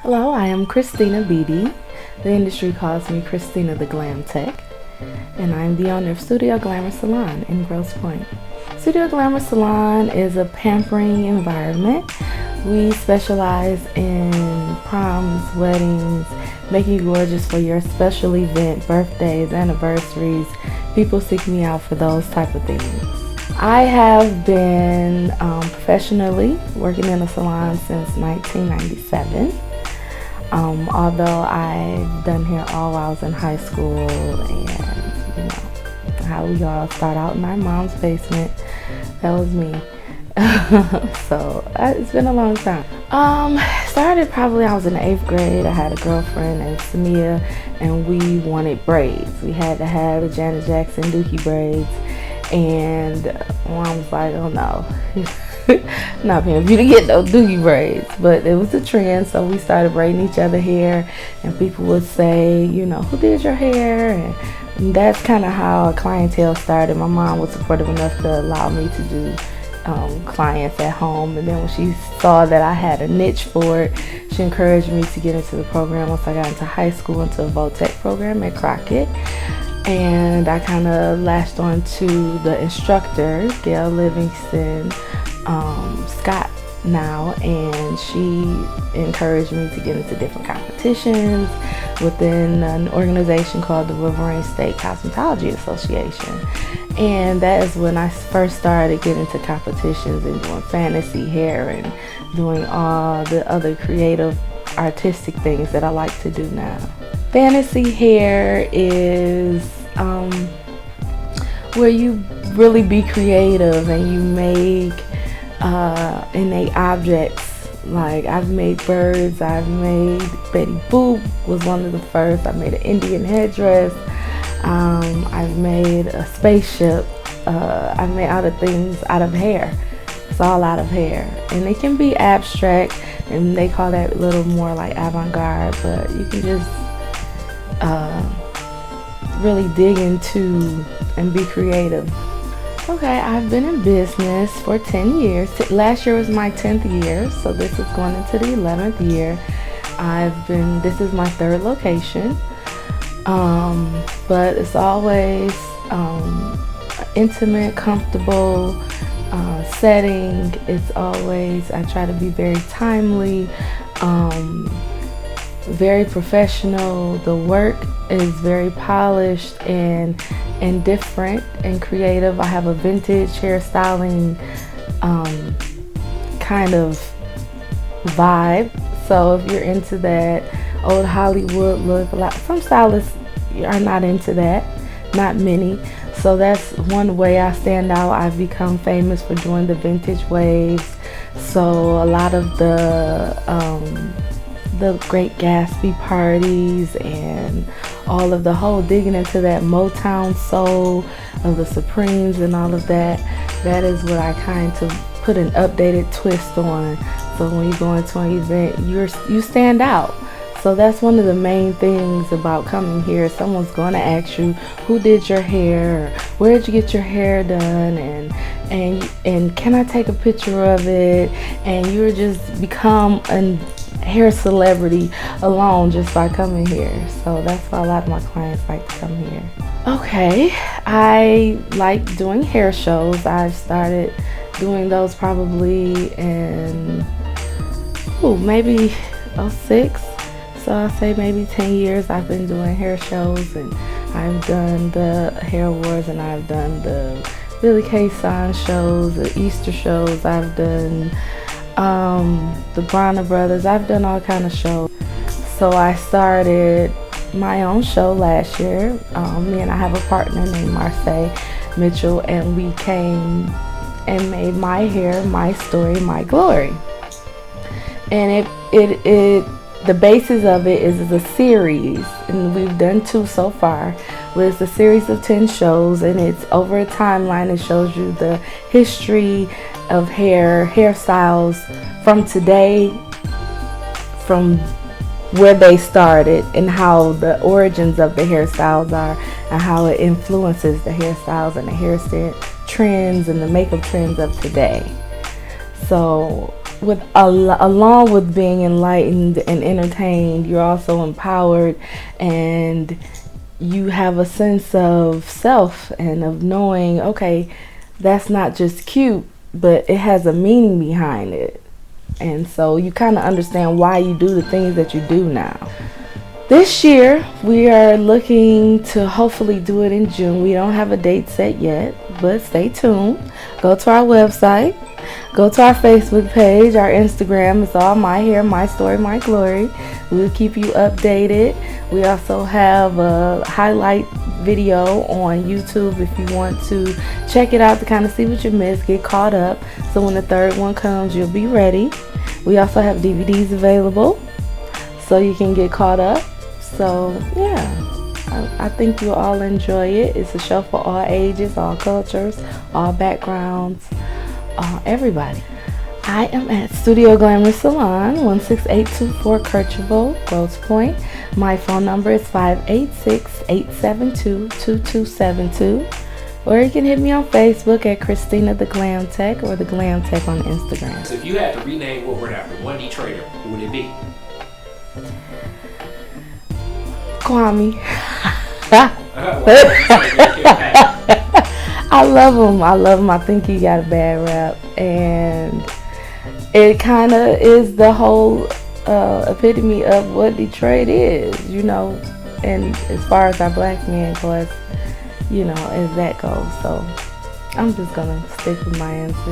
Hello, I am Kristina BD. The industry calls me Kristina the Glam Tech, and I'm the owner of Studio Glamour Salon in Grosse Pointe. Studio Glamour Salon is a pampering environment. We specialize in proms, weddings, making you gorgeous for your special event, birthdays, anniversaries. People seek me out for those type of things. I have been professionally working in a salon since 1997. Although I've done hair all while I was in high school, and you know how we all start out in our mom's basement. That was me. It's been a long time. Started probably I was in the 8th grade. I had a girlfriend named Samia, and we wanted braids. We had to have the Janet Jackson Dookie braids, and mom was like, "Oh no." Not paying for you to get those doogie braids, but it was a trend, so we started braiding each other hair, and people would say, you know, who did your hair? And that's kind of how a clientele started. My mom was supportive enough to allow me to do clients at home, and then when she saw that I had a niche for it, she encouraged me to get into the program. Once I got into high school, into a Voltech program at Crockett, and I kind of latched on to the instructor, Gail Livingston Scott now, and she encouraged me to get into different competitions within an organization called the Riverine State Cosmetology Association. And that is when I first started getting into competitions and doing fantasy hair and doing all the other creative artistic things that I like to do now. Fantasy hair is where you really be creative and you make innate objects. Like I've made birds, I've made Betty Boop was one of the first. I made an Indian headdress. I've made a spaceship. I've made other things out of hair. It's all out of hair, and it can be abstract, and they call that a little more like avant-garde. But you can just really dig into and be creative. Okay, I've been in business for 10 years. Last year was my 10th year, so this is going into the 11th year. This is my 3rd location, but it's always intimate, comfortable setting. It's always, I try to be very timely, very professional. The work is very polished and different and creative. I have a vintage hairstyling kind of vibe. So if you're into that old Hollywood look, some stylists are not into that, not many. So that's one way I stand out. I've become famous for doing the vintage waves. So a lot of the Great Gatsby parties and all of the whole digging into that Motown soul of the Supremes and all of that. That is what I kind of put an updated twist on. So when you go into an event, you stand out. So that's one of the main things about coming here. Someone's going to ask you, who did your hair? Or, where did you get your hair done? And can I take a picture of it? And you're just become a hair celebrity alone just by coming here. So that's why a lot of my clients like to come here. Okay, I like doing hair shows. I've started doing those probably in maybe 06. So I'll say maybe 10 years I've been doing hair shows, and I've done the hair awards, and I've done the Billy K. Son shows, the Easter shows. I've done the Bronner Brothers. I've done all kind of shows. So I started my own show last year. Me and I have a partner named Marseille Mitchell, and we came and made My Hair, My Story, My Glory. And the basis of it is a series, and we've done 2 so far. But it's a series of 10 shows, and it's over a timeline. It shows you the history of hairstyles from today, from where they started, and how the origins of the hairstyles are, and how it influences the hairstyles and the hairstyle trends and the makeup trends of today. So along with being enlightened and entertained, you're also empowered, and you have a sense of self and of knowing, okay, that's not just cute, but it has a meaning behind it. And so you kind of understand why you do the things that you do now. This year, we are looking to hopefully do it in June. We don't have a date set yet, but stay tuned. Go to our website. Go to our Facebook page, our Instagram. It's all My Hair, My Story, My Glory. We'll keep you updated. We also have a highlight video on YouTube if you want to check it out to kind of see what you missed, get caught up. So when the third one comes, you'll be ready. We also have DVDs available so you can get caught up. So yeah, I think you'll all enjoy it. It's a show for all ages, all cultures, all backgrounds, everybody. I am at Studio Glamour Salon, 16824 Kirchville, Grosse Pointe. My phone number is 586-872-2272. Or you can hit me on Facebook at Kristina the Glam Tech or the Glam Tech on Instagram. So if you had to rename what word after one Detroiter, who would it be? Kwame. I love him. I think he got a bad rap, and it kind of is the whole epitome of what Detroit is, you know, and as far as our black men go, you know, as that goes. So I'm just gonna stick with my answer.